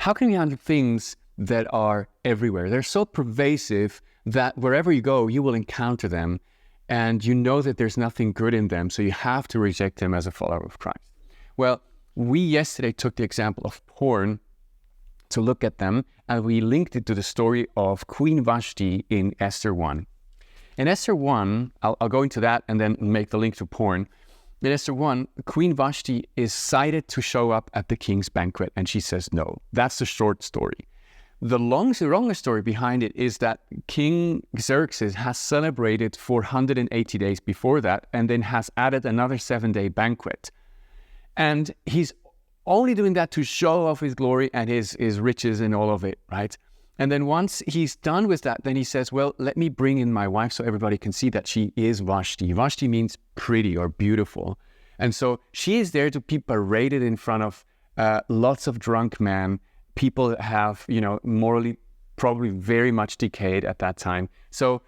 how can we handle things that are everywhere? They're so pervasive that wherever you go, you will encounter them, and you know that there's nothing good in them, so you have to reject them as a follower of Christ. Well, we yesterday took the example of porn to look at them, and we linked it to the story of Queen Vashti in Esther 1. In Esther 1, I'll go into that and then make the link to porn. In Esther 1, Queen Vashti is cited to show up at the king's banquet, and she says no. That's the short story. The longer story behind it is that King Xerxes has celebrated for 180 days before that, and then has added another 7-day banquet. And he's only doing that to show off his glory and his riches and all of it, right? And then once he's done with that, then he says, well, let me bring in my wife so everybody can see that she is Vashti. Vashti means pretty or beautiful. And so she is there to be paraded in front of lots of drunk men, people that have, morally probably very much decayed at that time. So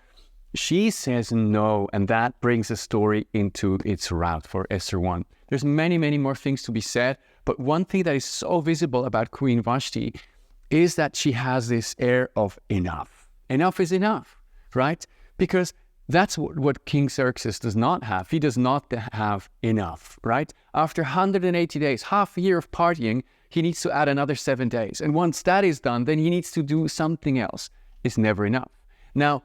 she says no, and that brings the story into its route for Esther 1. There's many, many more things to be said, but one thing that is so visible about Queen Vashti is that she has this air of enough. Enough is enough, right? Because that's what King Xerxes does not have. He does not have enough, right? After 180 days, half a year of partying, he needs to add another 7 days. And once that is done, then he needs to do something else. It's never enough. Now,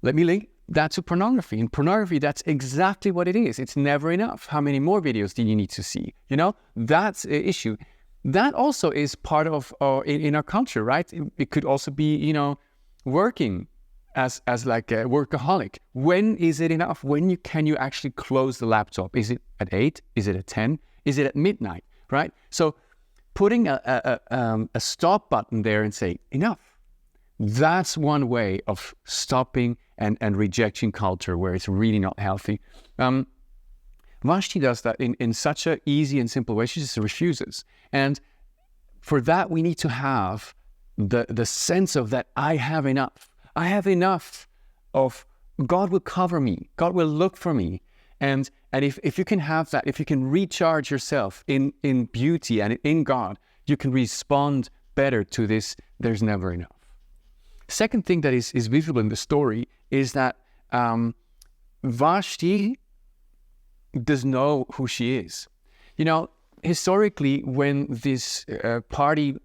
let me link that to pornography. In pornography, that's exactly what it is. It's never enough. How many more videos do you need to see? That's the issue. That also is part of in our culture, right? It could also be, working as like a workaholic. When is it enough? When can you actually close the laptop? Is it at 8? Is it at 10? Is it at midnight? Right? So putting a stop button there and say enough. That's one way of stopping and rejecting culture where it's really not healthy. Vashti does that in such an easy and simple way. She just refuses. And for that, we need to have the sense of that I have enough. I have enough of God will cover me. God will look for me. And if you can have that, if you can recharge yourself in beauty and in God, you can respond better to this, there's never enough. Second thing that is visible in the story is that Vashti does know who she is. Historically, when this party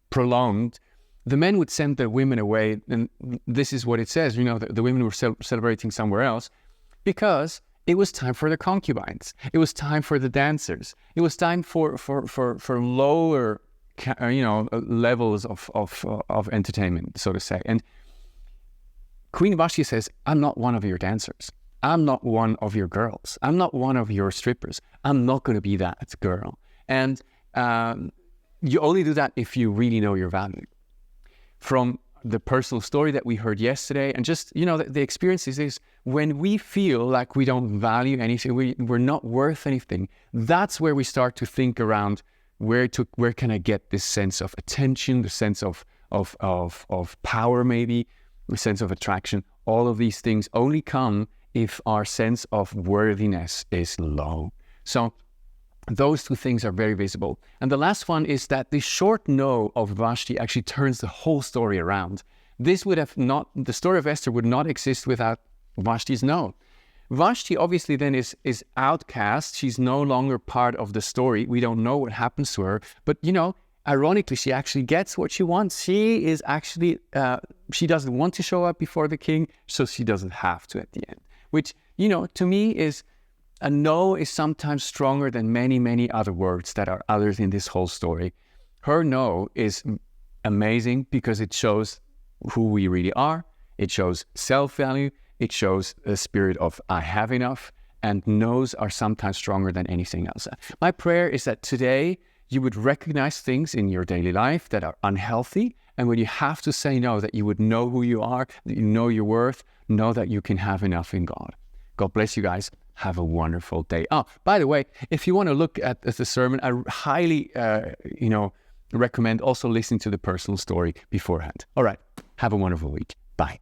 prolonged, the men would send their women away, and this is what it says, the women were celebrating somewhere else, because it was time for the concubines. It was time for the dancers. It was time for lower levels of entertainment, so to say. And Queen Vashti says, I'm not one of your dancers. I'm not one of your girls. I'm not one of your strippers. I'm not going to be that girl. And you only do that if you really know your value. From the personal story that we heard yesterday, and just, the experience is when we feel like we don't value anything, we're not worth anything, that's where we start to think around where can I get this sense of attention, the sense of power maybe, the sense of attraction. All of these things only come if our sense of worthiness is low. So those two things are very visible. And the last one is that the short no of Vashti actually turns the whole story around. The story of Esther would not exist without Vashti's no. Vashti obviously then is outcast. She's no longer part of the story. We don't know what happens to her. But, ironically, she actually gets what she wants. She is actually, she doesn't want to show up before the king, so she doesn't have to at the end. Which, to me is, a no is sometimes stronger than many, many other words that are others in this whole story. Her no is amazing because it shows who we really are. It shows self-value. It shows a spirit of I have enough, and no's are sometimes stronger than anything else. My prayer is that today you would recognize things in your daily life that are unhealthy, and when you have to say no, that you would know who you are, that you know your worth, know that you can have enough in God. God bless you guys. Have a wonderful day. Oh, by the way, if you want to look at the sermon, I highly, recommend also listening to the personal story beforehand. All right. Have a wonderful week.